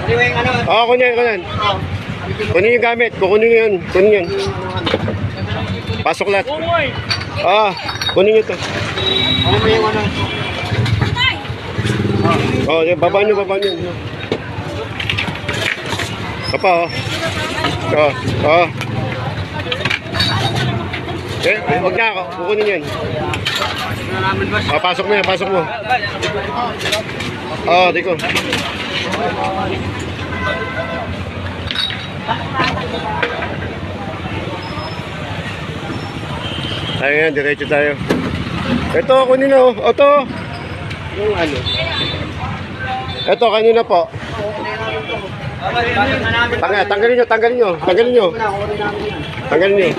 Kunin, kunin. Kunin yung gamit. Kukunin yun. Kunin yun. Pasok lahat. Kunin nyo ito. Baba nyo, baba nyo. Apa, wag na ako. Kukunin yan. Pasok mo yan, pasok mo. Tiko. Ayan, diretso tayo. Ito, kunin na. Ito. Yung ano. Ito, kanina po. Tanggalin nyo. Tanggalin nyo.